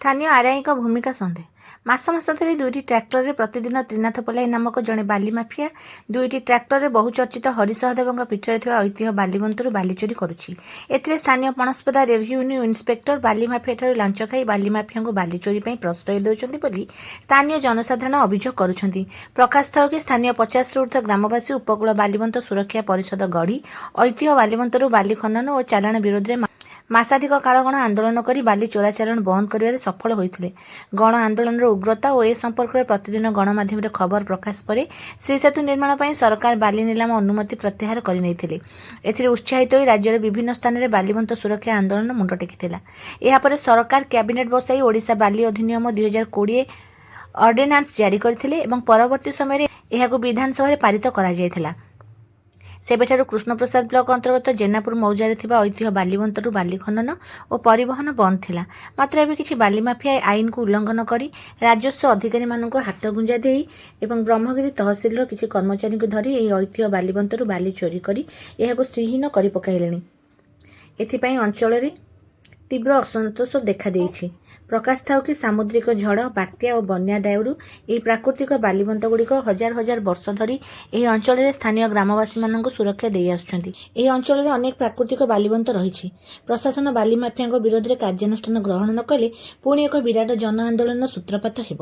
ସ୍ଥାନୀୟ ଆର୍ଆଇଙ୍କ ଭୂମିକା ସନ୍ଦେହ। ମାସ ମାସ ଧରି ଦୁଇଟି ଟ୍ରାକ୍ଟରରେ ପ୍ରତିଦିନ ତ୍ରିନାଥ ପଲାଇ ନାମକ ଜଣେ ବାଲି ମାଫିଆ ଦୁଇଟି ଟ୍ରାକ୍ଟରରେ ବହୁଚର୍ଚ୍ଚିତ ହରିସହଦେବଙ୍କ ପୀଠରେ ଥିବା ଐତିହ୍ୟ ବାଲିବନ୍ତରୁ ବାଲି ଚୋରି କରୁଛି। ଏଥିରେ ସ୍ଥାନୀୟ ପଣସପଦା ରେଭିନ୍ୟୁ ଇନ୍ସପେକ୍ଟର ବାଲି ମାଫିଆଠାରୁ ଲାଞ୍ଚ ଖାଇ ବାଲି ମାଫିଆଙ୍କୁ ବାଲି ଚୋରି ପାଇଁ ପ୍ରଶ୍ରୟ ଦେଉଛନ୍ତି ବୋଲି ସ୍ଥାନୀୟ ଜନସାଧାରଣ ଅଭିଯୋଗ କରୁଛନ୍ତି। ପ୍ରକାଶ ଥାଉ କି ସ୍ଥାନୀୟ 50ରୁ ଊର୍ଦ୍ଧ୍ୱ ଗ୍ରାମବାସୀ ଉପକୂଳ ବାଲିବନ୍ତ ସୁରକ୍ଷା ପରିଷଦ ଗଢ଼ି ଐତିହ୍ୟ ବାଲିବନ୍ତରୁ ବାଲି ଖନନ ଓ ଚାଲାଣ ବିରୋଧରେ ମାସାଧିକ କାଳ ଗଣ ଆନ୍ଦୋଳନ କରି ବାଲି ଚୋରାଚାଲାଣ ବନ୍ଦ କରିବାରେ ସଫଳ ହୋଇଥିଲେ। ଗଣ ଆନ୍ଦୋଳନର ଉଗ୍ରତା ଓ ଏ ସମ୍ପର୍କରେ ପ୍ରତିଦିନ ଗଣମାଧ୍ୟମରେ ଖବର ପ୍ରକାଶ ପରେ ଶ୍ରୀସେତୁ ନିର୍ମାଣ ପାଇଁ ସରକାର ବାଲି ନିଲାମ ଅନୁମତି ପ୍ରତ୍ୟାହାର କରିନେଇଥିଲେ। ଏଥିରେ ଉତ୍ସାହିତ ହୋଇ ରାଜ୍ୟର ବିଭିନ୍ନ ସ୍ଥାନରେ ବାଲିବନ୍ତ ସୁରକ୍ଷା ଆନ୍ଦୋଳନ ମୁଣ୍ଡ ଟେକିଥିଲା। ଏହାପରେ ସରକାର କ୍ୟାବିନେଟ୍ ବସାଇ ଓଡ଼ିଶା ବାଲି ଅଧିନିୟମ 2020 ଅର୍ଡିନାନ୍ସ ଜାରି କରିଥିଲେ ଏବଂ ପରବର୍ତ୍ତୀ ସମୟରେ ଏହାକୁ ବିଧାନସଭାରେ ପାରିତ କରାଯାଇଥିଲା। ସେବେଠାରୁ କୃଷ୍ଣପ୍ରସାଦ ବ୍ଲକ ଅନ୍ତର୍ଗତ ଜେନାପୁର ମୌଜାରେ ଥିବା ଐତିହ୍ୟ ବାଲିବନ୍ତରୁ ବାଲି ଖନନ ଓ ପରିବହନ ବନ୍ଦ ଥିଲା। ମାତ୍ର ଏବେ କିଛି ବାଲି ମାଫିଆ ଆଇନକୁ ଉଲ୍ଲଂଘନ କରି ରାଜସ୍ୱ ଅଧିକାରୀମାନଙ୍କୁ ହାତଗୁଞ୍ଜା ଦେଇ ଏବଂ ବ୍ରହ୍ମଗିରି ତହସିଲର କିଛି କର୍ମଚାରୀଙ୍କୁ ଧରି ଏହି ଐତିହ୍ୟ ବାଲିବନ୍ତରୁ ବାଲି ଚୋରି କରି ଏହାକୁ ଶ୍ରୀହୀନ କରି ପକାଇଲେଣି। ଏଥିପାଇଁ ଅଞ୍ଚଳରେ ତୀବ୍ର ଅସନ୍ତୋଷ ଦେଖାଦେଇଛି। ପ୍ରକାଶ ଥାଉ କି ସାମୁଦ୍ରିକ ଝଡ଼, ବାତ୍ୟା ଓ ବନ୍ୟା ଦାଉରୁ ଏହି ପ୍ରାକୃତିକ ବାଲିବନ୍ତଗୁଡ଼ିକ ହଜାର ହଜାର ବର୍ଷ ଧରି ଏହି ଅଞ୍ଚଳରେ ସ୍ଥାନୀୟ ଗ୍ରାମବାସୀମାନଙ୍କୁ ସୁରକ୍ଷା ଦେଇ ଆସୁଛନ୍ତି। ଏହି ଅଞ୍ଚଳରେ ଅନେକ ପ୍ରାକୃତିକ ବାଲିବନ୍ତ ରହିଛି। ପ୍ରଶାସନ ବାଲି ମାଫିଆଙ୍କ ବିରୋଧରେ କାର୍ଯ୍ୟାନୁଷ୍ଠାନ ଗ୍ରହଣ ନ କଲେ ପୁଣି ଏକ ବିରାଟ ଜନ ଆନ୍ଦୋଳନର ସୂତ୍ରପାତ ହେବ।